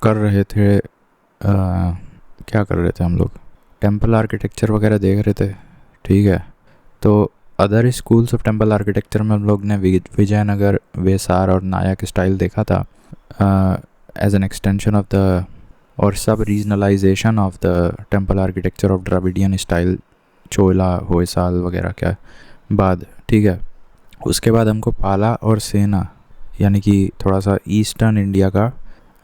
कर रहे थे क्या कर रहे थे हम लोग, टेम्पल आर्किटेक्चर वगैरह देख रहे थे, ठीक है। तो other schools of temple architecture में हम लोग ने विजयनगर, वेसार और नायक स्टाइल देखा था as an extension of the और सब regionalisation of the temple architecture of Dravidian style, Chola Hoysala वगैरह के बाद, ठीक है। उसके बाद हमको पाला और सेना यानी कि थोड़ा सा ईस्टर्न इंडिया का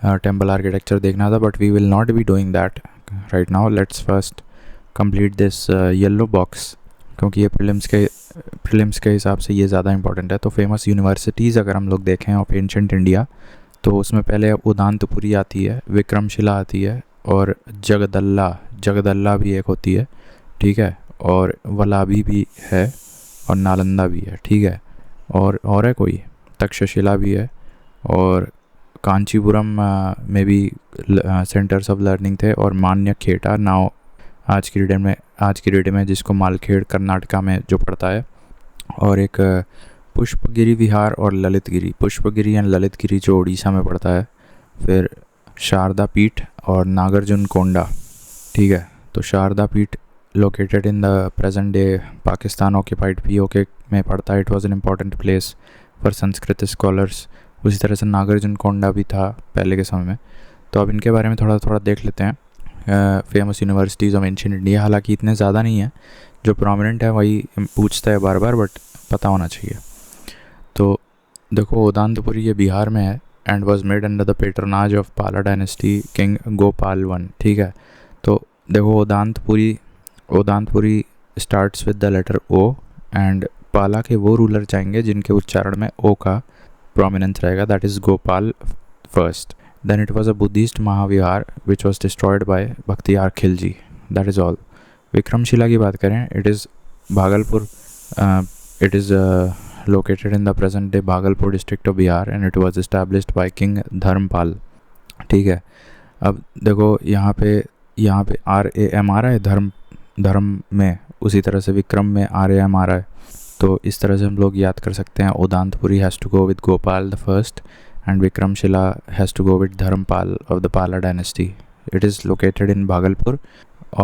टेम्पल आर्किटेक्चर देखना था, but we will not be doing that right now. Let's first complete this yellow box, क्योंकि ये प्रीलिम्स के हिसाब से ये ज़्यादा इंपॉर्टेंट है। तो फेमस यूनिवर्सिटीज़ अगर हम लोग देखें ऑफ एंशंट इंडिया, तो उसमें पहले उदांतपुरी आती है, विक्रमशिला आती है, और जगदल्ला भी एक होती है, ठीक है, और वलाभी भी है, और नालंदा भी है, ठीक है। और है कोई, तक्षशिला भी है, और कांचीपुरम में भी सेंटर्स ऑफ लर्निंग थे, और मान्यखेटा नाउ आज की डेट में जिसको मालखेड़ कर्नाटका में जो पड़ता है, और एक पुष्पगिरी विहार और ललितगिरी, पुष्पगिरी एंड ललितगिरी जो उड़ीसा में पड़ता है। फिर शारदा पीठ और नागार्जुन कोंडा, ठीक है। तो शारदा पीठ located in the present day Pakistan occupied PoK में पड़ता है। It was an important place for Sanskrit scholars. उसी तरह से नागार्जुन कोंडा भी था पहले के समय में। तो अब इनके बारे में थोड़ा थोड़ा देख लेते हैं। Famous universities of ancient India, हालांकि इतने ज़्यादा नहीं है, जो प्रोमिनेंट है वही पूछता है बार बार, बट पता होना चाहिए। तो देखो, उदांतपुरी ये बिहार में है and was made under the patronage of Pala dynasty king Gopal one, ठीक है। तो देखो, Odantapuri starts with the letter O, and Pala के वो रूलर जाएंगे जिनके उच्चारण में ओ का प्रोमिनेंस रहेगा, that is Gopal first. Then it was a Buddhist Mahavihar which was destroyed by Bhaktiar Khilji. That is all. Vikramshila की बात करें, it is Bhagalpur. It is located in the present day Bhagalpur district of Bihar and it was established by King Dharmpal. ठीक है। अब देखो यहाँ पे RAM आ रहा है धर्म में, उसी तरह से विक्रम में RAM आ रहा है। तो इस तरह से हम लोग याद कर सकते हैं, Odantapuri has to go with Gopal the first and Vikramshila has to go with Dharmpal of the Pala dynasty. It is located in Bhagalpur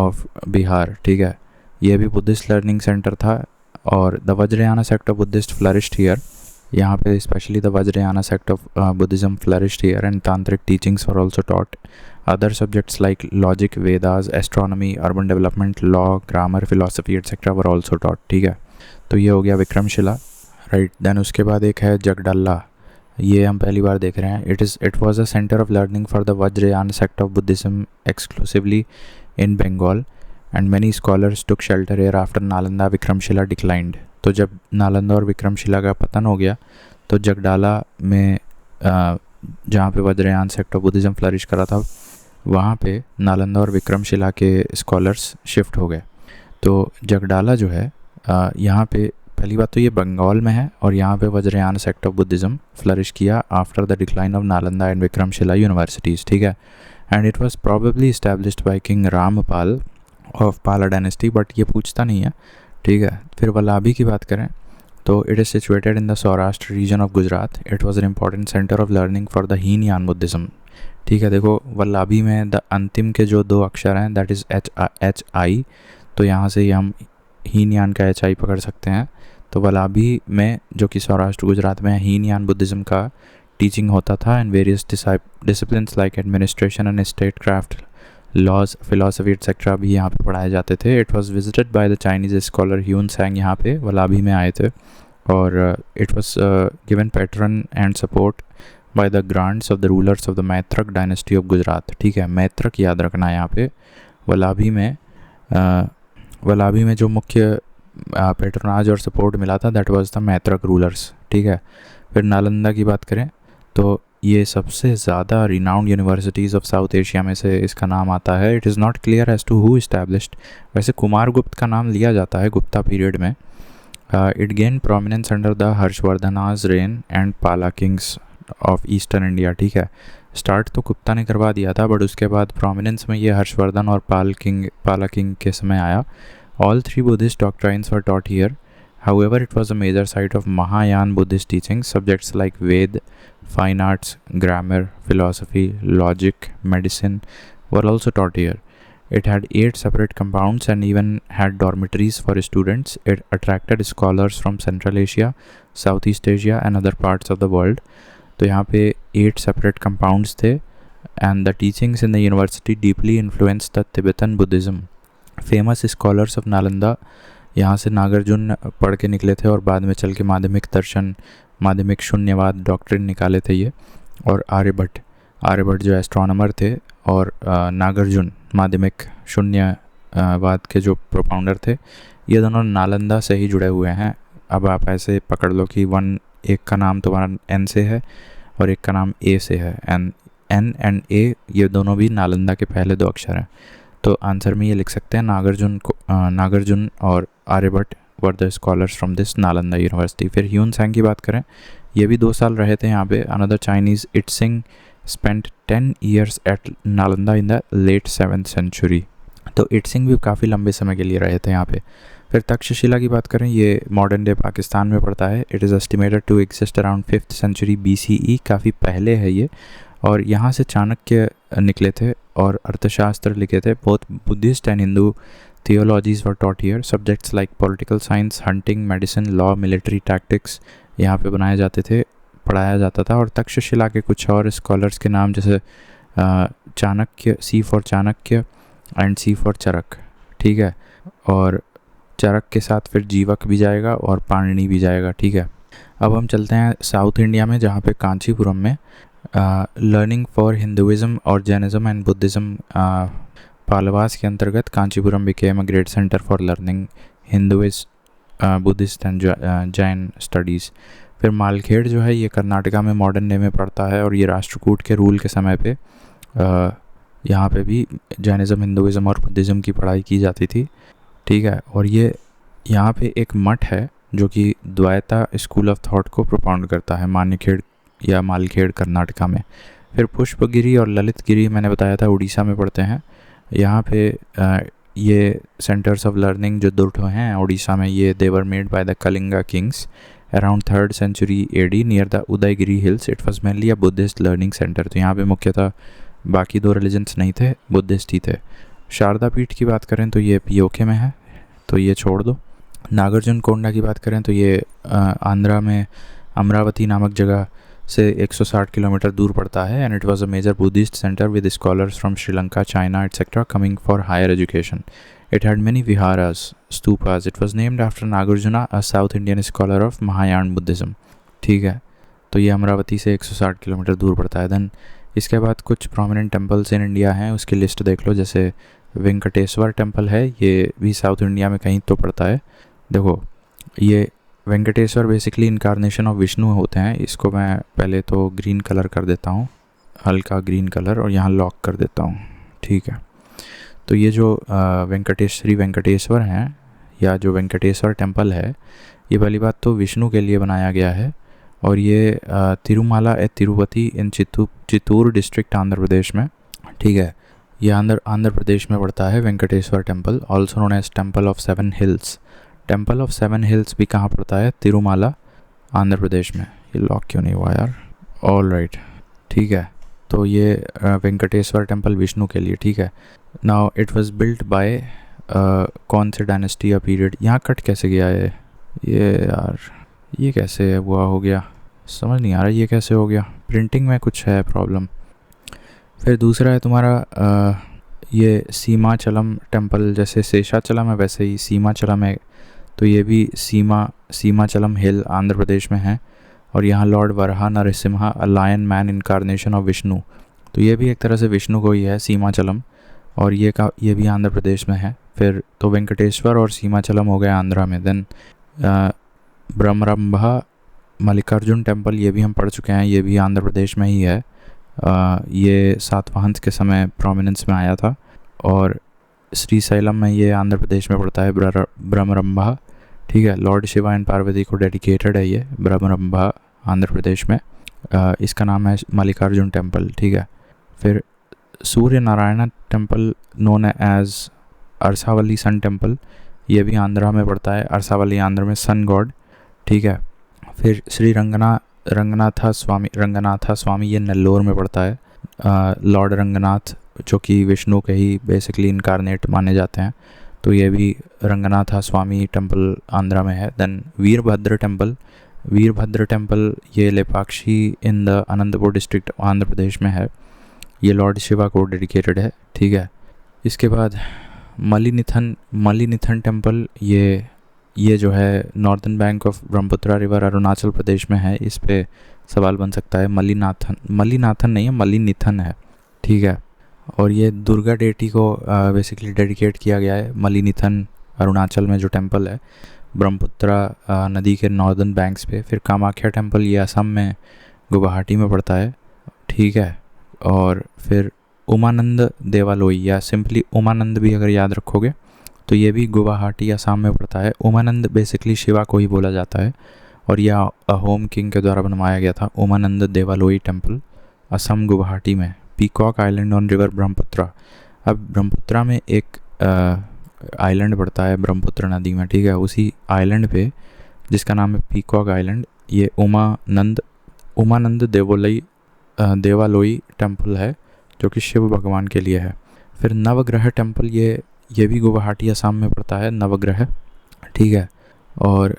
of Bihar, ठीक है। ये भी बुद्धिस्ट लर्निंग सेंटर था, और the Vajrayana sect of Buddhist flourished here. यहाँ पे specially the Vajrayana sect of Buddhism flourished here and tantric teachings were also taught. Other subjects like logic, Vedas, astronomy, urban development, law, grammar, philosophy etcetera were also taught, ठीक है। तो ये हो गया Vikramshila, right. Then उसके बाद एक है जगडल्ला, ये हम पहली बार देख रहे हैं। It was a centre of learning for the Vajrayana sect of Buddhism exclusively in Bengal and many scholars took shelter here after Nalanda Vikramashila declined. तो जब नालंदा और विक्रमशिला का पतन हो गया, तो जगडाला में जहाँ पे Vajrayana sect of Buddhism flourish करा था, वहाँ पे नालंदा और विक्रमशिला के स्कॉलर्स शिफ्ट हो गए। तो जगडाला जो है यहाँ पे, पहली बात तो ये बंगाल में है, और यहाँ पे Vajrayana sect of Buddhism flourish किया after the decline of Nalanda and Vikramshila universities, ठीक है। And it was probably established by king Rampal of Pala dynasty, but ये पूछता नहीं है, ठीक है। फिर वल्लाभी की बात करें, तो it is situated in the Saurashtra region of Gujarat. It was an important centre of learning for the Hinayana Buddhism, ठीक है। देखो, वल्लाभी में द अंतिम के जो दो अक्षर हैं, दैट इज़ HI, तो यहाँ से हम हीनयान का HI पकड़ सकते हैं। तो वल्लाभी में, जो कि सौराष्ट्र गुजरात में, हीनयान बुद्धिज्म का टीचिंग होता था, and various disciplines like administration and state craft, laws, philosophy etcetera भी यहाँ पे पढ़ाए जाते थे। It was visited by the Chinese scholar Hiuen Tsang, यहाँ पे वल्लाभी में आए थे, और it was given pattern and support by the grants of the rulers of the Maitraka dynasty of Gujarat, ठीक है। मैत्रक याद रखना है यहाँ पे। वल्लाभी में जो मुख्य पेट्रोनाज और सपोर्ट मिला था, that was the Maitraka rulers, ठीक है। फिर नालंदा की बात करें, तो ये सबसे ज़्यादा renowned universities of South Asia में से इसका नाम आता है। It is not clear as to who established. वैसे कुमार गुप्त का नाम लिया जाता है गुप्ता पीरियड में। It gain prominence under the Harshavardhana's reign and Pala kings of eastern India, ठीक है। स्टार्ट तो गुप्ता ने करवा दिया था, बट उसके बाद प्रोमिनेंस में ये हर्षवर्धन और पाला किंग के समय आया। All three Buddhist doctrines were taught here. However, it was a major site of Mahayana Buddhist teachings. Subjects like Fine arts, grammar, philosophy, logic, medicine were also taught here. It had 8 separate compounds and even had dormitories for students. It attracted scholars from Central Asia, Southeast Asia and other parts of the world. तो यहाँ पे 8 separate compounds थे and the teachings in the university deeply influenced the Tibetan Buddhism. Famous scholars of Nalanda यहाँ से नागार्जुन पढ़ के निकले थे और बाद में चल के माध्यमिक दर्शन, माध्यमिक शून्यवाद डॉक्ट्रिन निकाले थे ये. और आर्यभट्ट जो एस्ट्रोनॉमर थे और नागार्जुन माध्यमिक शून्यवाद के जो प्रोपाउंडर थे, ये दोनों नालंदा से ही जुड़े हुए हैं. अब आप ऐसे पकड़ लो कि एक का नाम तुम्हारा एन से है और एक का नाम ए से है. एन एंड ए ये दोनों भी नालंदा के पहले 2 अक्षर हैं. तो आंसर में ये लिख सकते हैं नागार्जुन और Aryabhata were the scholars from this Nalanda university. फिर ह्यून सांग की बात करें, ये भी 2 साल रहे थे यहाँ पे. Another Chinese I-tsing spent 10 years at Nalanda in the late 7th century. तो इट्सिंग भी काफ़ी लंबे समय के लिए रहे थे यहाँ पे. फिर तक्षशिला की बात करें, ये मॉडर्न डे पाकिस्तान में पड़ता है. It is estimated to exist around 5th century BCE, काफ़ी पहले है ये. और यहाँ से चाणक्य निकले थे और अर्थशास्त्र लिखे थे. Both Buddhist and Hindu theologies were taught here. Subjects like political science, hunting, medicine, law, military tactics यहाँ पे पढ़ाया जाता था. और तक्षशिला के कुछ और स्कॉलर्स के नाम जैसे Chanakya, C for Chanakya and C for Charak. ठीक है, और चरक के साथ फिर जीवक भी जाएगा और पाणिनि भी जाएगा. ठीक है, अब हम चलते हैं साउथ इंडिया में, जहाँ पे कांचीपुरम में लर्निंग फॉर हिंदुइज़म और जैनिज़्म एंड बुद्धिज़्म पालवास के अंतर्गत Kanchipuram became a great centre for learning Hinduist, Buddhist and Jain studies. फिर मालखेड़ जो है ये कर्नाटका में मॉडर्न डे में पड़ता है और ये राष्ट्रकूट के रूल के समय पे यहाँ पे भी जैनिज़्म, हिंदुइज़्म और बुद्धिज़्म की पढ़ाई की जाती थी. ठीक है, और ये यहाँ पे एक मठ है जो कि द्वैता स्कूल ऑफ थॉट को प्रोपाउंड करता है मान्यखेड़ या मालखेड़ कर्नाटका में. फिर पुष्पगिरी और ललितगिरी मैंने बताया था उड़ीसा में पड़ते हैं. यहाँ पे ये सेंटर्स ऑफ लर्निंग जो 2 हैं उड़ीसा में, ये they were made by the Kalinga kings around 3rd century AD near the Udayagiri hills. It was mainly a Buddhist learning centre. तो यहाँ पे मुख्यतः बाकी 2 रिलीजन्स नहीं थे, बुद्धिस्ट ही थे. शारदा पीठ की बात करें तो ये POK में है, तो ये छोड़ दो. नागार्जुन कोंडा की बात करें तो ये आंध्रा में अमरावती नामक जगह से 160 किलोमीटर दूर पड़ता है. And it was a major Buddhist centre with scholars from Sri Lanka, China etcetera coming for higher education. It had many viharas, stupas. It was named after Nagarjuna, a South Indian scholar of Mahayana Buddhism. ठीक है, तो ये अमरावती से 160 kilometre दूर पड़ता है. Then इसके बाद कुछ प्रोमिनेंट टेम्पल्स इन इंडिया हैं, उसकी लिस्ट देख लो. जैसे वेंकटेश्वर टेम्पल है, ये भी साउथ इंडिया में कहीं तो पड़ता है. देखो, ये Venkateswara basically incarnation of Vishnu होते हैं. इसको मैं पहले तो ग्रीन कलर कर देता हूँ, हल्का ग्रीन कलर, और यहाँ लॉक कर देता हूँ. ठीक है, तो ये जो श्री वेंकटेश्वर हैं या जो वेंकटेश्वर टेम्पल है, ये पहली बात तो विष्णु के लिए बनाया गया है. और ये Tirumala a Tirupati in Chittoor district Andhra Pradesh में. ठीक है, ये आंध्र प्रदेश में पड़ता है Venkateshwara temple, also known as temple of 7 hills. Temple of 7 hills भी कहाँ पड़ता है? तिरुमाला, आंध्र प्रदेश में. ये लॉक क्यों नहीं हुआ यार? ऑल राइट, ठीक है, तो ये वेंकटेश्वर टेम्पल विष्णु के लिए. ठीक है, now it was built by कौन से डायनेस्टी या पीरियड? यहाँ कट कैसे गया है ये यार? ये कैसे हुआ हो गया, समझ नहीं आ रहा ये कैसे हो गया. प्रिंटिंग में कुछ है प्रॉब्लम. फिर दूसरा है तुम्हारा ये सीमाचलम टेम्पल. जैसे शेषाचलम है वैसे ही सीमाचलम है, तो ये भी सीमाचलम हिल आंध्र प्रदेश में है. और यहाँ lord Varaha Narasimha, a lion man incarnation of Vishnu, तो ये भी एक तरह से विष्णु को ही है सीमाचलम, और ये भी आंध्र प्रदेश में है. फिर तो वेंकटेश्वर और सीमाचलम हो गए आंध्रा में. देन ब्रह्मरंभा मल्लिकार्जुन टेम्पल, ये भी हम पढ़ चुके हैं, ये भी आंध्र प्रदेश में ही है. ये सातवाहन के समय प्रोमिनेंस में आया था. और श्रीशैलम में ये आंध्र प्रदेश में पड़ता है ब्रह्मरंभा. ठीक है, लॉर्ड शिवा एंड पार्वती को डेडिकेटेड है ये ब्रह्मरंभा आंध्र प्रदेश में. इसका नाम है मल्लिकार्जुन टेम्पल. ठीक है, फिर Surya Narayana temple known as Arasavalli sun temple, ये भी आंध्रा में पड़ता है. अरसावली आंध्र में सन गॉड. ठीक है, फिर श्री रंगना रंगनाथा स्वामी ये नेल्लोर में पड़ता है। लॉर्ड रंगनाथ जो कि विष्णु के ही बेसिकली इनकारनेट माने जाते हैं, तो ये भी रंगनाथा स्वामी टेम्पल आंध्रा में है। देन वीरभद्र टेम्पल ये Lepakshi in the Anantapur district Andhra Pradesh में है। ये लॉर्ड शिवा को डेडिकेटेड है, ठीक है। इसके बाद मलिनिथन टेम्पल, ये जो है northern bank of Brahmaputra river Arunachal Pradesh में है। इस पे सवाल बन सकता है। मलिनाथन नहीं है, मलिनिथन है, ठीक है। और ये दुर्गा डेटी को बेसिकली डेडिकेट किया गया है। मलिनिथन अरुणाचल में जो टेम्पल है ब्रह्मपुत्रा नदी के नॉर्दर्न बैंक्स पे। फिर कामाख्या टेम्पल ये असम में गुवाहाटी में पड़ता है, ठीक है। और फिर उमानंद देवालोई या सिंपली उमानंद भी अगर याद रखोगे तो ये भी गुवाहाटी असम में पड़ता है। उमानंद बेसिकली शिवा को ही बोला जाता है और यह अहोम किंग के द्वारा बनवाया गया था। उमानंद देवालोई टेम्पल असम गुवाहाटी में, peacock island on river Brahmaputra. अब ब्रह्मपुत्रा में एक आइलैंड पड़ता है ब्रह्मपुत्र नदी में, ठीक है। उसी आइलैंड पे जिसका नाम है पीकॉक आइलैंड, ये उमानंद देवालोई टेम्पल है जो कि शिव भगवान के लिए है। फिर नवग्रह टेम्पल, ये भी गुवाहाटी असम में पड़ता है, नवग्रह, ठीक है। और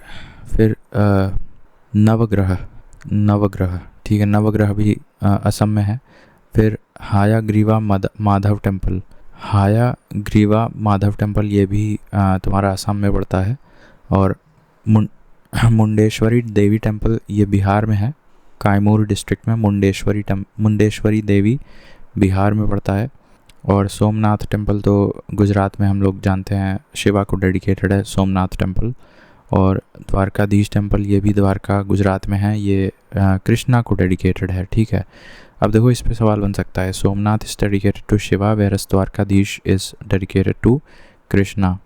फिर नवग्रह, ठीक है, नवग्रह भी असम में है। फिर हायाग्रीवा माधव टेम्पल ये भी तुम्हारा असम में पड़ता है। और मुंडेश्वरी देवी टेम्पल ये बिहार में है, कैमूर डिस्ट्रिक्ट में। मुंडेश्वरी देवी बिहार में पड़ता है। और सोमनाथ टेम्पल तो गुजरात में हम लोग जानते हैं, शिवा को डेडिकेटेड है सोमनाथ टेम्पल। और द्वारकाधीश टेम्पल ये भी द्वारका गुजरात में है, ये कृष्णा को डेडिकेटेड है, ठीक है। अब देखो इस पे सवाल बन सकता है, Somnath is dedicated to Shiva whereas Dwarkadhish is dedicated to Krishna.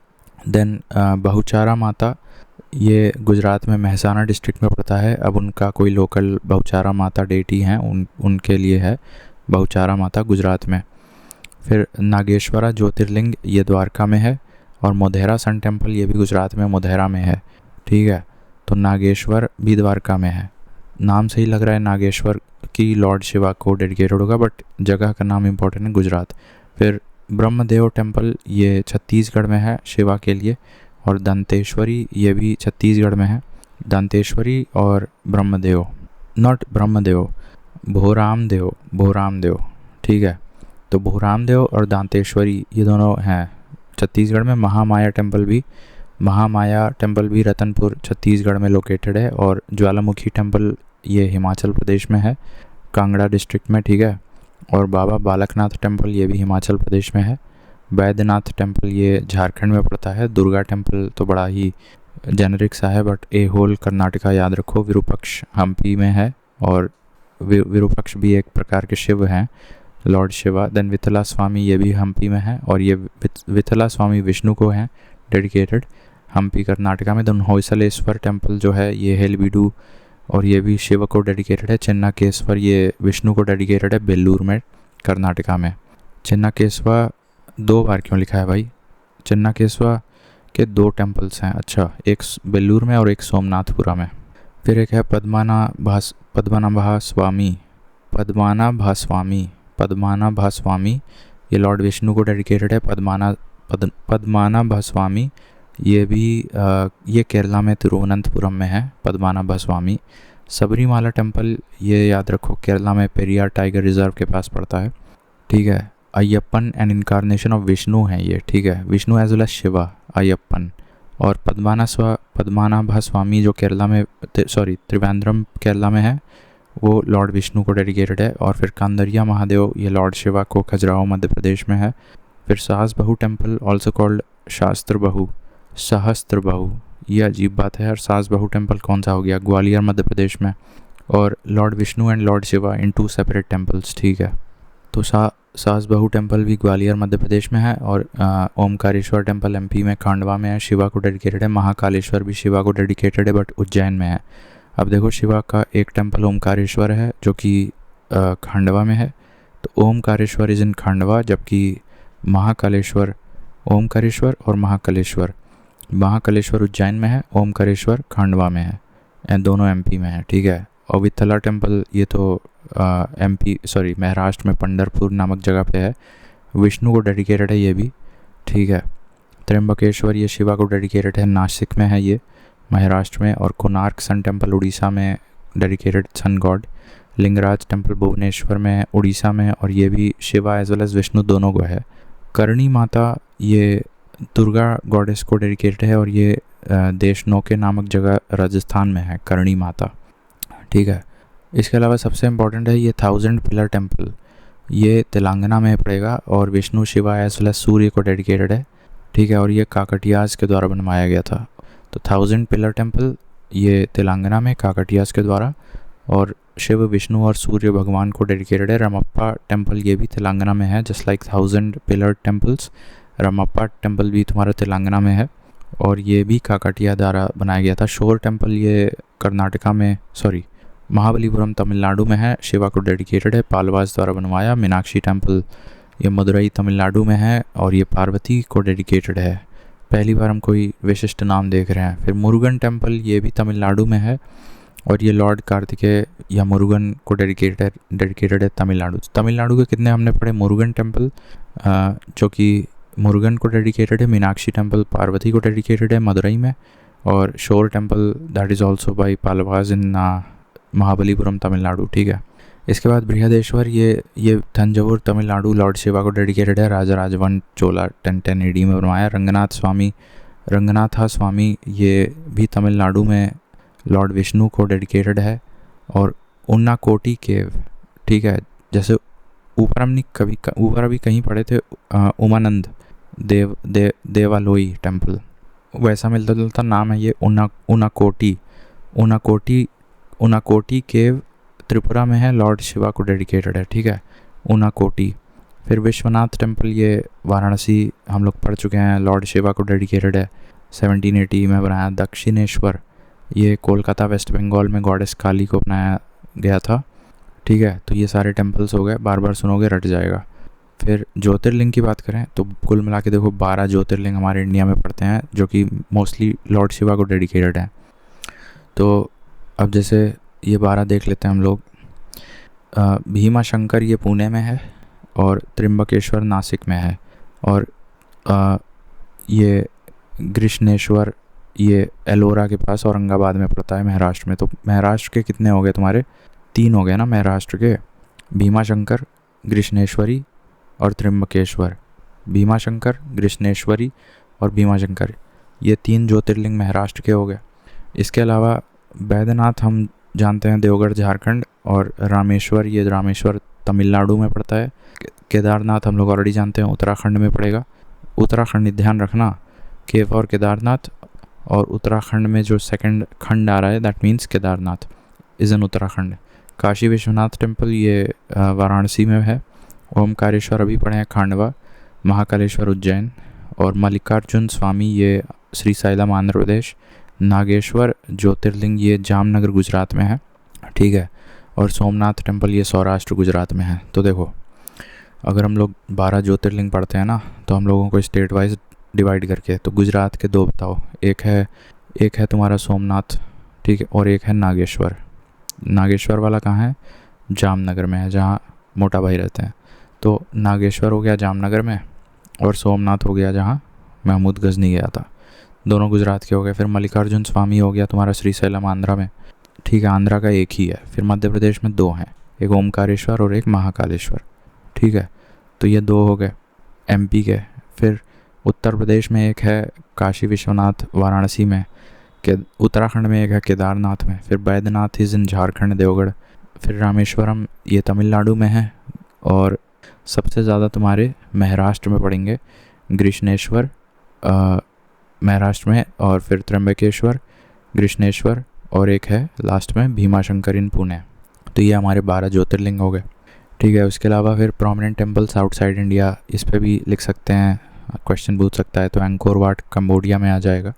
Then Bahuchara Mata, ये गुजरात में मेहसाना डिस्ट्रिक्ट में पड़ता है। अब उनका कोई लोकल बहुचारा माता डेटी हैं, उनके लिए है बहुचारा माता गुजरात में। फिर नागेश्वरा ज्योतिर्लिंग ये द्वारका में है। और मोधेरा सन टेम्पल ये भी गुजरात में मोधेरा में है, ठीक है। तो नागेश्वर भी द्वारका में है। नाम से ही लग रहा है नागेश्वर की लॉर्ड शिवा को डेडिकेटेड होगा, बट जगह का नाम इम्पोर्टेंट है, गुजरात। फिर ब्रह्मदेव टेम्पल ये छत्तीसगढ़ में है शिवा के लिए। और दंतेश्वरी ये भी छत्तीसगढ़ में है। दंतेश्वरी और ब्रह्मदेव, नॉट ब्रह्मदेव, भोरामदेव, ठीक है। तो भोरामदेव और दांतेश्वरी ये दोनों हैं छत्तीसगढ़ में। महामाया टेम्पल भी रतनपुर छत्तीसगढ़ में लोकेटेड है। और ज्वालामुखी टेम्पल ये हिमाचल प्रदेश में है, कांगड़ा डिस्ट्रिक्ट में, ठीक है। और बाबा बालकनाथ टेम्पल ये भी हिमाचल प्रदेश में है। बैद्यनाथ टेम्पल ये झारखंड में पड़ता है। दुर्गा टेम्पल तो बड़ा ही जेनरिक सा है, बट ए होल कर्नाटका याद रखो। विरूपक्ष हम्पी में है। और विरूपक्ष भी एक प्रकार के शिव हैं, लॉर्ड शिवा। देन विथला स्वामी ये भी हम्पी में है। और ये विथला स्वामी विष्णु को हैं डेडिकेटेड, हम्पी कर्नाटका में। देन होयसलेश्वर टेम्पल जो है ये हेलबीडू, और ये भी शिव को डेडिकेटेड है। चिन्नाकेश्वर ये विष्णु को डेडिकेटेड है, बेल्लूर में कर्नाटका में। चिन्नाकेश्वर 2 बार क्यों लिखा है भाई? चिन्नाकेश्वर के 2 टेम्पल्स हैं, अच्छा, एक बेल्लूर में और एक सोमनाथपुरा में। फिर एक है पद्मनाभा स्वामी, ये लॉर्ड विष्णु को डेडिकेटेड है। पद्मनाभा स्वामी ये भी ये केरला में तिरुवनंतपुरम में है, पद्मनाभा स्वामी। सबरीमाला टेम्पल ये याद रखो, केरला में पेरियार टाइगर रिजर्व के पास पड़ता है, ठीक है। Ayyappan and incarnation of Vishnu है ये, ठीक है, Vishnu as well as Shiva, Ayyappan. और पद्मनाभा स्वामी जो केरला में त्रिवेंद्रम केरला में है, वो लॉर्ड विष्णु को डेडिकेटेड है। और फिर कांदरिया महादेव ये लॉर्ड शिवा को खजुराहो मध्य प्रदेश में है। फिर सहस्त्रबहु टेम्पल ऑल्सो कॉल्ड सहस्त्रबहु, ये अजीब बात है यार, सहस्त्रबहु टेम्पल कौन सा हो गया? ग्वालियर मध्य प्रदेश में। और Lord Vishnu and Lord Shiva in 2 separate temples, ठीक है। तो सहस्त्रबहु टेम्पल भी ग्वालियर मध्य प्रदेश में है। और ओमकारेश्वर टेम्पल एमपी में खांडवा में है, शिवा को डेडिकेटेड है। महाकालेश्वर भी शिवा को डेडिकेटेड है, बट उज्जैन में है। अब देखो शिवा का एक टेम्पल ओमकारेश्वर है जो कि खांडवा में है, तो ओमकारेश्वर इज़ इन खांडवा, जबकि महाकालेश्वर, ओमकारेश्वर और महाकालेश्वर उज्जैन में है, ओमकारेश्वर खांडवा में है, दोनों एमपी में है, ठीक है। और वित्थला टेम्पल ये तो महाराष्ट्र में पंढरपुर नामक जगह पे है, विष्णु को डेडिकेटेड है ये भी, ठीक है। त्र्यंबकेश्वर ये शिवा को डेडिकेटेड है, नासिक में है ये महाराष्ट्र में। और कोणार्क सन टेम्पल उड़ीसा में dedicated sun god. Lingaraj temple Bhubaneswar में उड़ीसा में, और ये भी Shiva as well as Vishnu दोनों को है। करणी माता ये दुर्गा गॉडेस को डेडिकेटेड है, और ये देशनोके नामक जगह राजस्थान में है करणी माता, ठीक है। इसके अलावा सबसे इम्पॉर्टेंट है ये 1000 पिलर टेम्पल, ये तेलंगाना में पड़ेगा और Vishnu Shiva as well as Surya को डेडिकेटेड है, ठीक है। और ये काकटियाज के द्वारा बनवाया गया था। तो 1000 पिलर टेम्पल ये तेलंगाना में काकटियाज के द्वारा, और शिव विष्णु और सूर्य भगवान को डेडिकेटेड है। रमप्पा टेम्पल ये भी तेलंगाना में है, just like 1000 pillar temples. Ramappa temple भी तुम्हारा तेलंगाना में है, और ये भी काकटिया द्वारा बनाया गया था। शोर टेम्पल ये कर्नाटका में महाबलीपुरम तमिलनाडु में है, शिवा को डेडिकेटेड है, पालवास द्वारा बनवाया। मीनाक्षी टेम्पल ये मदुरई तमिलनाडु में है, और ये पार्वती को डेडिकेटेड है। पहली बार हम कोई विशिष्ट नाम देख रहे हैं। फिर मुरुगन टेम्पल ये भी तमिलनाडु में है, और ये लॉर्ड कार्तिकेय या मुरुगन को डेडिकेटेड है तमिलनाडु। तमिलनाडु के कितने हमने पढ़े? मुरुगन टेम्पल जो कि मुरुगन को डेडिकेटेड है, मीनाक्षी टेम्पल पार्वती को डेडिकेटेड है मदुरई में, और shore temple that is also by Pallavas in Mahabalipuram Tamil Nadu, ठीक है। इसके बाद बृहदेश्वर ये तंजौर तमिलनाडु लॉर्ड शिवा को डेडिकेटेड है, राजा राजवन चोला 1010 AD में बनवाया। रंगनाथा स्वामी ये भी तमिलनाडु में लॉर्ड विष्णु को डेडिकेटेड है। और उन्नाकोटी केव, ठीक है, जैसे ऊपर अभी कहीं पढ़े थे उमानंद देवालोई टेम्पल, वैसा मिलता जुलता नाम है ये उनाकोटी केव त्रिपुरा में है, लॉर्ड शिवा को डेडिकेटेड है, ठीक है, उनाकोटी। फिर विश्वनाथ टेम्पल ये वाराणसी हम लोग पढ़ चुके हैं, लॉर्ड शिवा को डेडिकेटेड है, 1780 में बनाया। दक्षिणेश्वर ये कोलकाता वेस्ट बंगाल में गॉडेस काली को बनाया गया था, ठीक है। तो ये सारे टेम्पल्स हो गए, बार बार सुनोगे रट जाएगा। फिर ज्योतिर्लिंग की बात करें तो कुल मिला के देखो 12 ज्योतिर्लिंग हमारे इंडिया में पड़ते हैं, जो कि मोस्टली लॉर्ड शिवा को डेडिकेटेड हैं। तो अब जैसे ये 12 देख लेते हैं हम लोग। भीमा शंकर ये पुणे में है, और त्र्यंबकेश्वर नासिक में है, और ये ग्रिशनेश्वर ये एलोरा के पास औरंगाबाद में पड़ता है महाराष्ट्र में। तो महाराष्ट्र के कितने हो गए तुम्हारे? 3 हो गए ना महाराष्ट्र के, भीमा शंकर, ग्रिशनेश्वरी और त्र्यंबकेश्वर। भीमा शंकर, ग्रिशनेश्वरी और भीमा शंकर, ये 3 ज्योतिर्लिंग महाराष्ट्र के हो गए। इसके अलावा बैद्यनाथ हम जानते हैं देवगढ़ झारखंड, और रामेश्वर तमिलनाडु में पड़ता है। केदारनाथ हम लोग ऑलरेडी जानते हैं उत्तराखंड में पड़ेगा। उत्तराखंड ध्यान रखना, केव और केदारनाथ, और उत्तराखंड में जो सेकंड खंड आ रहा है that means Kedarnath is in Uttarakhand. Kashi Vishwanath temple ये वाराणसी में है। ओमकारेश्वर अभी पढ़े हैं खांडवा। महाकालेश्वर उज्जैन, और मल्लिकार्जुन स्वामी ये श्री साइलम आंध्र प्रदेश। नागेश्वर ज्योतिर्लिंग ये जामनगर गुजरात में है, ठीक है। और सोमनाथ टेम्पल ये सौराष्ट्र गुजरात में है। तो देखो अगर हम लोग 12 ज्योतिर्लिंग पढ़ते हैं ना, तो हम लोगों को स्टेट वाइज डिवाइड करके, तो गुजरात के 2 बताओ। एक है तुम्हारा सोमनाथ, ठीक है, और एक है नागेश्वर। नागेश्वर वाला कहाँ है? जामनगर में है, जहाँ मोटा भाई रहते हैं। तो नागेश्वर हो गया जामनगर में, और सोमनाथ हो गया जहाँ महमूद गजनी गया था। दोनों गुजरात के हो गए। फिर मल्लिकार्जुन स्वामी हो गया तुम्हारा श्रीशैलम आंध्रा में, ठीक है, आंध्रा का एक ही है। फिर मध्य प्रदेश में 2 हैं, एक ओमकारेश्वर और एक महाकालेश्वर, ठीक है। तो ये 2 हो गए MP के। फिर उत्तर प्रदेश में एक है काशी विश्वनाथ वाराणसी में, उत्तराखंड में एक है केदारनाथ में। फिर बैद्यनाथ इज़ इन झारखंड देवगढ़। फिर रामेश्वरम ये तमिलनाडु में है, और सबसे ज़्यादा तुम्हारे महाराष्ट्र में पड़ेंगे ग्रिशनेश्वर महाराष्ट्र में, और फिर त्र्यंबकेश्वर, ग्रिशनेश्वर, और एक है लास्ट में भीमा शंकर इन पुणे। तो ये हमारे 12 ज्योतिर्लिंग हो गए, ठीक है। उसके अलावा फिर प्रोमिनेंट टेम्पल्स आउटसाइड इंडिया, इस पर भी लिख सकते हैं, क्वेश्चन पूछ सकता है। तो अंकोर वाट कम्बोडिया में आ जाएगा,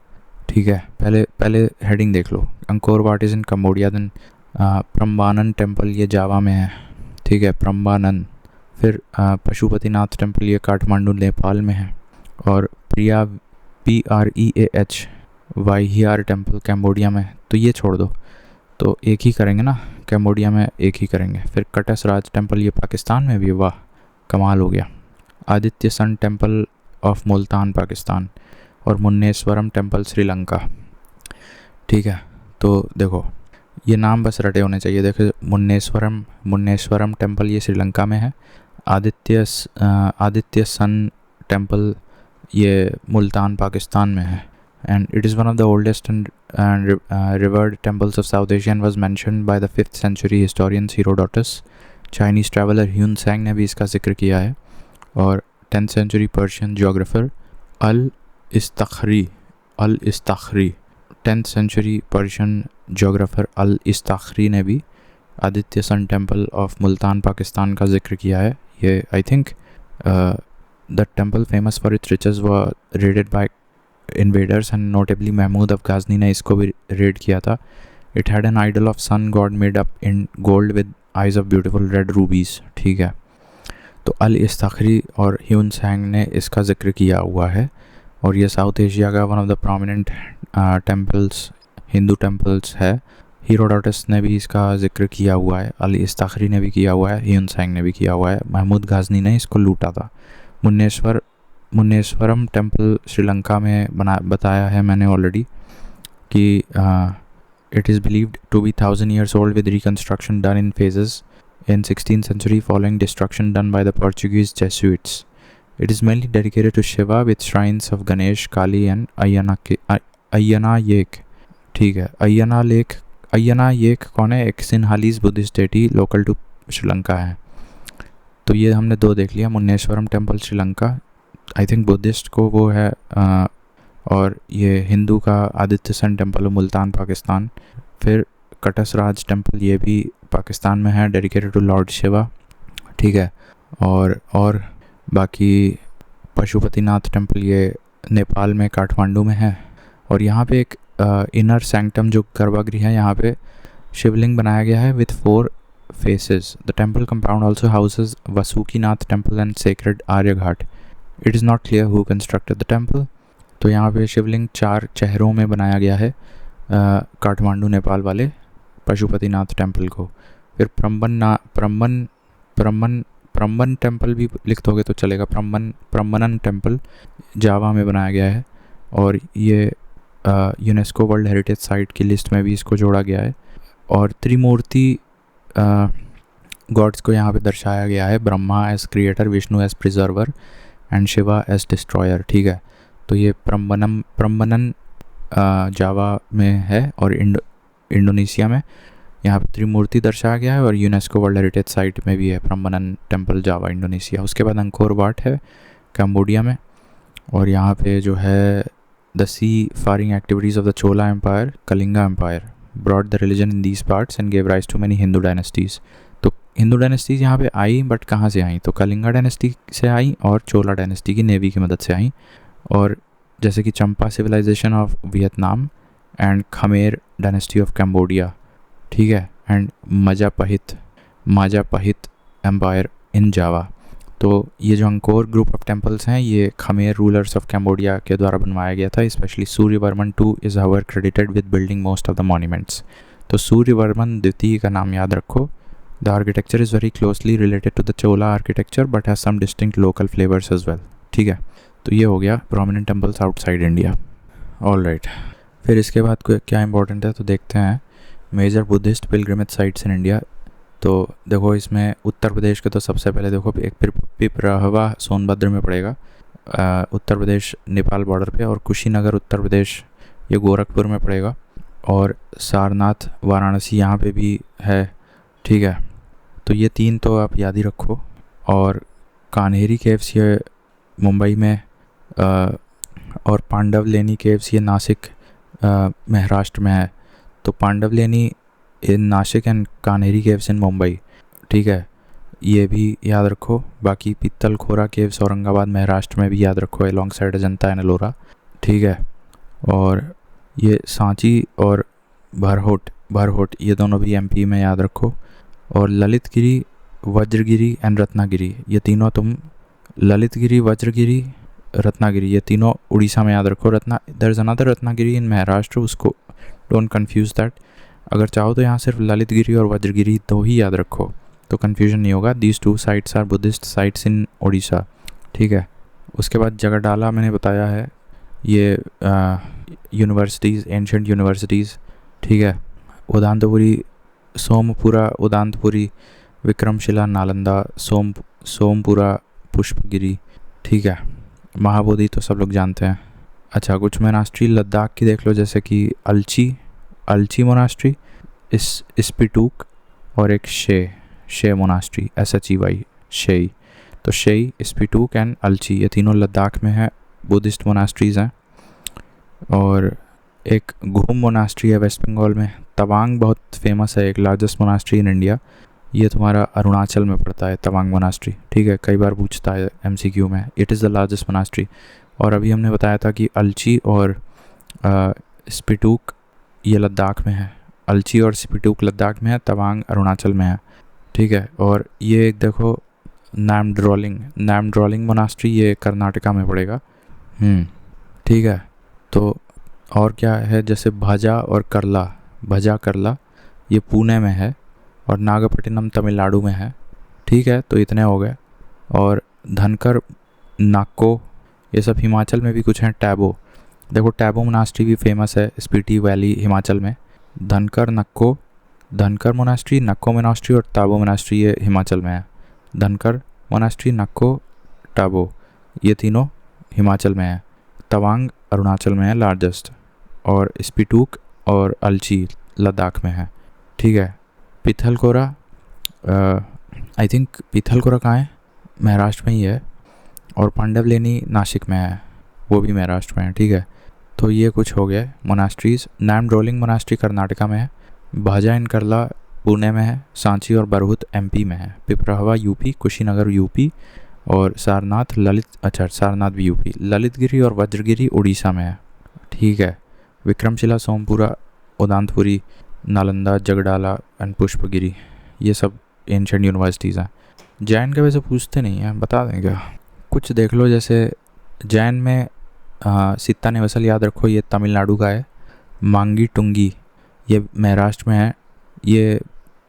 ठीक है। पहले हेडिंग देख लो, Angkor Wat is in Cambodia. Then Prambanan temple ये जावा में है, ठीक है, प्रम्बानन। फिर पशुपतिनाथ टेम्पल ये काठमांडू नेपाल में है, और PREAH वाहियार टेम्पल कैम्बोडिया में। तो ये छोड़ दो। तो एक ही करेंगे ना, कैम्बोडिया में एक ही करेंगे। फिर कटसराज टेम्पल, ये पाकिस्तान में भी, वाह कमाल हो गया। Aditya sun temple of Multan Pakistan, और मुन्नेश्वरम टेम्पल श्रीलंका। ठीक है, तो देखो ये नाम बस रटे होने चाहिए। देखो मुन्नेश्वरम टेम्पल ये श्रीलंका में है। आदित्य सन टेम्पल ये मुल्तान पाकिस्तान में है। And it is one of the oldest and revered temples of South Asia and was mentioned by the 5th century historian Herodotus. Chinese traveller Hiuen Tsang ने भी इसका जिक्र किया है। और 10th century Persian geographer Al Istakhri 10th century Persian geographer Al Istakhri ने भी Aditya sun temple of Multan Pakistan का जिक्र किया है। ये I think the temple famous for its riches were raided by invaders and notably Mahmud of Ghazni ने इसको भी रेड किया था। It had an idol of sun god made up in gold with eyes of beautiful red rubies. ठीक है, तो अल इस्ताखरी और Hyun Tsang ने इसका जिक्र किया हुआ है। और ये साउथ एशिया का one of the prominent temples, Hindu temples है। हीरोडोटस ने भी इसका जिक्र किया हुआ है, अल इस्ताखरी ने भी किया हुआ है, ह्यून सैंग ने भी किया हुआ है। महमूद गाजनी ने इसको लूटा था। मुन्नेश्वरम टेम्पल श्रीलंका में बताया है मैंने ऑलरेडी कि it is believed to be 1000 years old with reconstruction done in phases in 16th century following destruction done by the Portuguese Jesuits. It is mainly dedicated to Shiva with shrines of Ganesh, Kali and Ayyana Yek. ठीक है, अय्यना येक कौन है? एक Sinhalese Buddhist deity local to Sri Lanka है। तो ये हमने दो देख लिया, Munneswaram temple Sri Lanka, I think Buddhist को वो है, और ये हिंदू का आदित्य सन टेम्पल मुल्तान पाकिस्तान। फिर कटसराज टेम्पल ये भी पाकिस्तान में है, डेडिकेटेड टू लॉर्ड शिवा। ठीक है, और बाकी पशुपतिनाथ टेम्पल ये नेपाल में काठमांडू में है। और यहाँ पे एक इनर सैंक्टम जो गर्भगृह है, यहाँ पे शिवलिंग बनाया गया है with 4 faces. The temple compound also houses Vasukinath temple and sacred Arya Ghat. It is not clear who constructed the temple. तो यहाँ पे शिवलिंग 4 चेहरों में बनाया गया है काठमांडू नेपाल वाले पशुपतिनाथ टेम्पल को। फिर प्रम्बन टेम्पल भी लिख दोगे तो चलेगा, प्रम्बनन टेम्पल जावा में बनाया गया है और ये यूनेस्को वर्ल्ड हेरिटेज साइट की लिस्ट में भी इसको जोड़ा गया है। और त्रिमूर्ति गॉड्स को यहाँ पे दर्शाया गया है, Brahma as creator, Vishnu as preserver and Shiva as destroyer. ठीक है, तो ये प्रम्बनन जावा में है और इंडोनेशिया में यहाँ पे त्रिमूर्ति दर्शाया गया है और यूनेस्को वर्ल्ड हेरिटेज साइट में भी है प्रम्बनन टेम्पल जावा इंडोनेशिया। उसके बाद अंकोर वाट है कैम्बोडिया में, और यहाँ पे जो है the seafaring activities of the Chola empire, Kalinga empire brought the religion in these parts and gave rise to many Hindu dynasties. तो हिंदू डायनेस्टीज़ यहाँ पे आई, बट कहाँ से आई? तो कलिंगा डायनेस्टी से आई और चोला डायनेस्टी की नेवी की मदद से आई। और जैसे कि Champa civilisation of Vietnam and Khmer dynasty of Cambodia. ठीक है, एंड माजापहित एम्पायर इन जावा। तो ये जो अंकोर ग्रुप ऑफ टेम्पल्स हैं ये खमेर रूलर्स ऑफ कैम्बोडिया के द्वारा बनवाया गया था। Specially Suryavarman II is however credited with building most of the monuments. तो सूर्यवर्मन द्वितीय का नाम याद रखो। The architecture is very closely related to the Chola architecture but has some distinct local flavours as well. ठीक है, तो ये हो गया prominent temples outside India. All right, फिर इसके बाद क्या इंपॉर्टेंट है तो देखते हैं major Buddhist pilgrimage sites in India. तो देखो इसमें उत्तर प्रदेश के तो सबसे पहले देखो एक पिपराहवा सोनभद्र में पड़ेगा, उत्तर प्रदेश नेपाल बॉर्डर पे, और कुशीनगर उत्तर प्रदेश ये गोरखपुर में पड़ेगा, और सारनाथ वाराणसी यहाँ पे भी है। ठीक है, तो ये 3 तो आप याद ही रखो। और कान्हेरी केव्स ये मुंबई में, और पांडवलेनी केव्स ये नासिक महाराष्ट्र में है। तो Pandavleni in Nashik and Kanheri caves in Mumbai. ठीक है, ये भी याद रखो। बाकी पित्तल खोरा केव्स औरंगाबाद महाराष्ट्र में भी याद रखो, along side Ajanta and Ellora. ठीक है, और ये सांची और भरहोट ये दोनों भी एमपी में याद रखो। और ललितगिरी, वज्रगिरी एंड रत्नागिरी ये तीनों तुम, ललितगिरी, वज्रगिरी, रत्नागिरी ये तीनों उड़ीसा में याद रखो। देयर इज अनदर रत्नागिरी इन महाराष्ट्र, उसको डोंट कंफ्यूज दैट। अगर चाहो तो यहाँ सिर्फ ललित गिरी और वज्रगिरी दो ही याद रखो, तो कन्फ्यूजन नहीं होगा। These two sites are Buddhist sites in Orissa, ठीक है। उसके बाद जगडाला मैंने बताया है, ये यूनिवर्सिटीज़, एंशंट यूनिवर्सिटीज़, ठीक है। उदांतपुरी, सोमपुरा उदांतपुरी, विक्रमशिला नालंदा, सोमपुरा पुष्पगिरी, ठीक है। महाबोधि तो सब लोग जानते हैं। अच्छा, कुछ मोनास्ट्री लद्दाख की देख लो, जैसे कि अलची मोनास्ट्री, स्पिटूक, और एक शे मोनास्ट्री, SHEY, शेई। तो शेई, स्पिटूक एंड अलची, ये तीनों लद्दाख में है, बुद्धिस्ट मोनास्ट्रीज़ हैं। और एक घूम मोनास्ट्री है वेस्ट बंगाल में। तवांग बहुत फेमस है, एक लार्जेस्ट मोनास्ट्री इन इंडिया, ये तुम्हारा अरुणाचल में पड़ता है, तवांग मोनास्ट्री, ठीक है। कई बार पूछता है MCQ में, it is the largest monastery. और अभी हमने बताया था कि अलची और स्पिटूक ये लद्दाख में है, अलची और स्पिटूक लद्दाख में है, तवांग अरुणाचल में है, ठीक है। और ये एक देखो नामड्रोलिंग मोनास्ट्री, ये कर्नाटका में पड़ेगा, ठीक है। तो और क्या है, जैसे भजा करला ये पुणे में है, और नागपट्टिनम तमिलनाडु में है, ठीक है। तो इतने हो गए। और धनकर, नाको, ये सब हिमाचल में भी कुछ हैं। टैबो, देखो टैबो मोनास्ट्री भी फेमस है, स्पीति वैली हिमाचल में। धनकर मोनास्ट्री, नक्को मोनास्ट्री और टाबो मोनास्ट्री ये हिमाचल में है। धनकर मोनास्ट्री, नक्को, टाबो ये तीनों हिमाचल में है। तवांग अरुणाचल में है लार्जेस्ट, और स्पिटूक और अलची लद्दाख में है, ठीक है। पिथलकोरा, आई थिंक पिथलकोरा कहाँ है, महाराष्ट्र में ही है। और पांडवलेनी नासिक में है, वो भी महाराष्ट्र में है, ठीक है। तो ये कुछ हो गए मोनास्ट्रीज़। नामड्रोलिंग मोनास्ट्री कर्नाटका में है, भाजा इन करला पुणे में है, सांची और बरहुत MP में है, पिपराहवा UP, कुशीनगर UP, और सारनाथ सारनाथ भी UP। ललितगिरी और वज्रगिरी उड़ीसा में है, ठीक है। विक्रमशिला, सोमपुरा, उदांतपुरी, नालंदा, जगडाला एंड पुष्पगिरी, ये सब एंशंट यूनिवर्सिटीज़ हैं। जैन के वैसे पूछते नहीं हैं, बता दें क्या? कुछ देख लो, जैसे जैन में सित्ता निवसल याद रखो, ये तमिलनाडु का है। मांगी टुंगी ये महाराष्ट्र में है, ये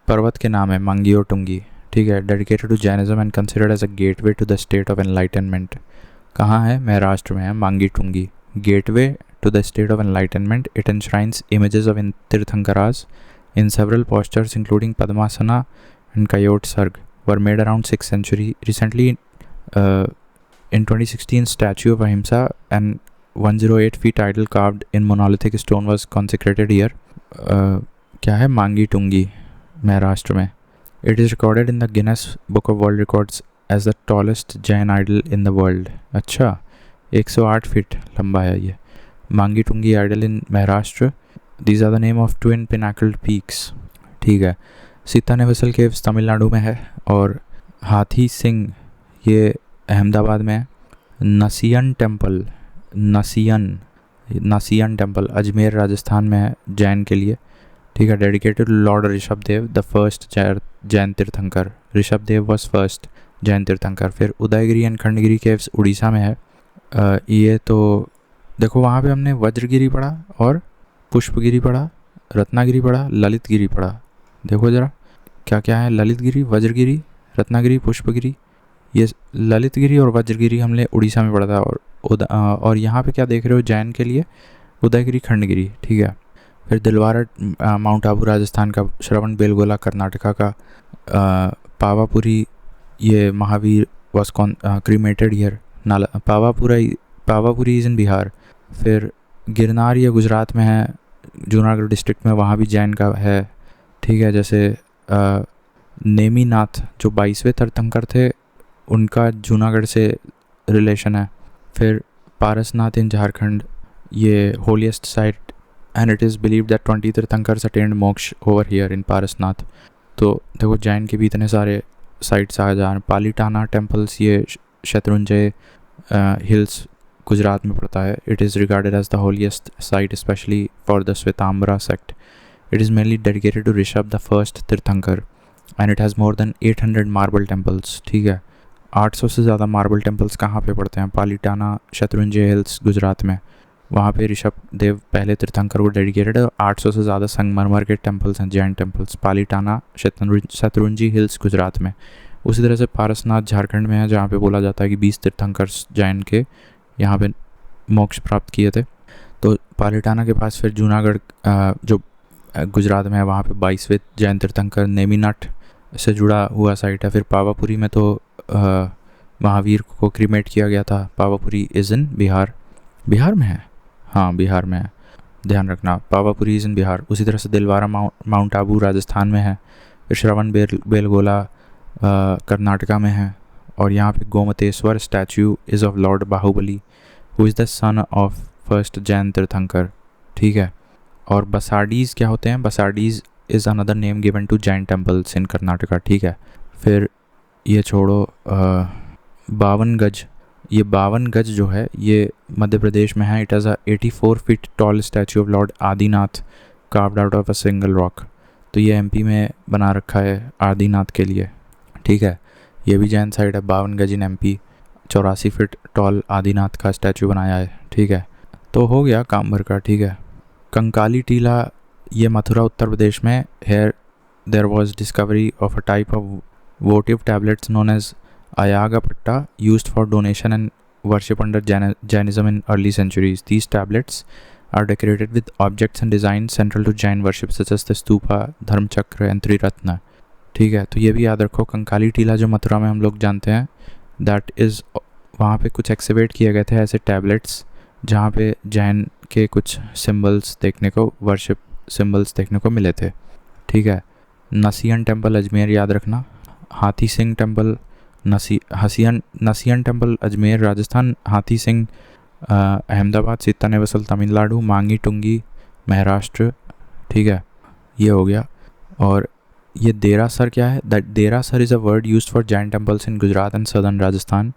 पर्वत के नाम है मांगी और टुंगी, ठीक है। Dedicated to Jainism and considered as a gateway to the state of enlightenment. कहाँ है? महाराष्ट्र में है Mangi Tungi. Gateway to the state of enlightenment, it enshrines images of Tirthankaras in several postures including Padmasana and Coyote Sarg were made around 6th century. Recently, in 2016, statue of Ahimsa and 108 feet idol carved in monolithic stone was consecrated here. क्या है? मांगी टुंगी, महाराष्ट्र में। It is recorded in the Guinness Book of World Records as the tallest Jain idol in the world. अच्छा, 108 feet लंबा है ये Mangi Tungi idol in Maharashtra. These are the name of twin pinnacled peaks, ठीक है। Sita निवसल caves Tamil Nadu में है, और हाथी सिंह ये अहमदाबाद में है। नसियन टेम्पल अजमेर राजस्थान में है जैन के लिए, ठीक है। Dedicated Lord Rishabhdev, the first Jain तीर्थंकर। ऋषभदेव वॉज फर्स्ट जैन तीर्थंकर। फिर उदयगिरी एंड खंडगिरी केव्स उड़ीसा में है। ये तो देखो वहाँ पे हमने वज्रगिरी पढ़ा और पुष्पगिरी पढ़ा, रत्नागिरी पढ़ा, ललितगिरी पढ़ा। देखो ज़रा क्या क्या है, ललितगिरी, वज्रगिरी, रत्नागिरी, पुष्पगिरी। ये ललितगिरी और वज्रगिरी हमने उड़ीसा में पढ़ा था। और यहाँ पे क्या देख रहे हो जैन के लिए? उदयगिरी, खंडगिरी, ठीक है। फिर दिलवारा माउंट आबू राजस्थान का, श्रवण बेलगोला कर्नाटका का, पावापुरी ये Mahavir was cremated here. Pawapuri is in Bihar. फिर गिरनार ये गुजरात में है, जूनागढ़ डिस्ट्रिक्ट में, वहाँ भी जैन का है, ठीक है। जैसे नेमीनाथ जो 22वें तीर्थंकर थे, उनका जूनागढ़ से रिलेशन है। फिर पारसनाथ इन झारखंड, ये holiest site and it is believed that 20 Tirthankaras attained moksha over here in Parasnath. तो देखो जैन के भी इतने सारे साइट्स आ जा रहे हैं। पालीटाना टेम्पल्स ये शत्रुंजय हिल्स गुजरात में पड़ता है। It is regarded as the holiest site specially for the Shvetambara sect. It is mainly dedicated to Rishabha the first Tirthankara and it has more than 800 marble temples, ठीक है। 800 से ज़्यादा मार्बल टेम्पल्स कहाँ पे पड़ते हैं? पालीटाना, शत्रुंजय हिल्स गुजरात में। वहाँ पे ऋषभ देव पहले तीर्थंकर को डेडिकेटेड है। 800 से ज़्यादा संगमरमर के टेम्पल्स हैं, जैन टेम्पल्स, पालीटाना शतरुंजी हिल्स गुजरात में। उसी तरह से पारसनाथ झारखंड में है, जहाँ पे बोला जाता है कि 20 तीर्थंकर जैन के यहाँ पे मोक्ष प्राप्त किए थे। तो पालीटाना के पास फिर जूनागढ़ जो गुजरात में है, वहाँ पे 22वें जैन तीर्थंकर नेमिनाथ से जुड़ा हुआ साइट है। फिर पावापुरी में तो महावीर को क्रीमेट किया गया था। पावापुरी इज़ इन बिहार में है, हाँ बिहार में है, ध्यान रखना, पावापुरी इज़ इन बिहार। उसी तरह से दिलवारा माउंट आबू राजस्थान में है। फिर श्रवण बेलगोला कर्नाटका में है। और यहाँ पे Gomateshwara statue is of lord Bahubali who is the son of first Jain Tirthankara, ठीक है। और बसाडीज़ क्या होते हैं? Basadis is another name given to Jain temples in Karnataka, ठीक है। फिर ये छोड़ो, 52 गज, ये 52 गज जो है ये मध्य प्रदेश में है। It is a 84 feet tall statue of Lord Adinath carved out of a single rock. तो ये एमपी में बना रखा है आदिनाथ के लिए, ठीक है। ये भी जैन साइट है, 52 गज in MP, 84 feet tall Adinath का स्टैचू बनाया है, ठीक है। तो हो गया काम भर का, ठीक है। कंकाली टीला, ये मथुरा उत्तर प्रदेश में। Here there was discovery of a type of votive tablets known as ayaga patta used for donation and worship under Jainism in early centuries. These tablets are decorated with objects and designs central to Jain worship such as the stupa, dharm chakra and triratna, ठीक है। तो ये भी याद रखो, कंकाली टीला जो मथुरा में हम लोग जानते हैं, दैट इज़, वहाँ पे कुछ एक्सिवेट किए गए थे ऐसे टैबलेट्स जहाँ पे जैन के कुछ सिम्बल्स देखने को, वर्शिप सिम्बल्स देखने को मिले थे, ठीक है। नसियन टेम्पल अजमेर याद रखना। हाथी सिंह टेम्पल नसियन टेम्पल अजमेर राजस्थान। हाथी सिंह अहमदाबाद। सीता नेवसल तमिलनाडु। मांगी टुंगी महाराष्ट्र, ठीक है। ये हो गया। और ये देरासर क्या है? That Derasar is a word used for Jain temples in Gujarat and southern Rajasthan.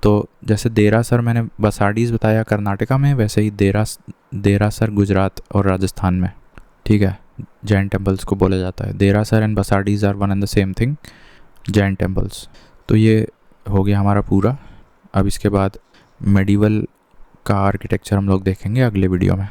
तो जैसे देरासर मैंने बसाडीज़ बताया कर्नाटका में, वैसे ही देरासर गुजरात और राजस्थान में, ठीक है, जैन टेम्पल्स को बोला जाता है। Derasar and Basadis are one and the same thing, Jain temples. तो ये हो गया हमारा पूरा। अब इसके बाद मेडिवल का आर्किटेक्चर हम लोग देखेंगे अगले वीडियो में।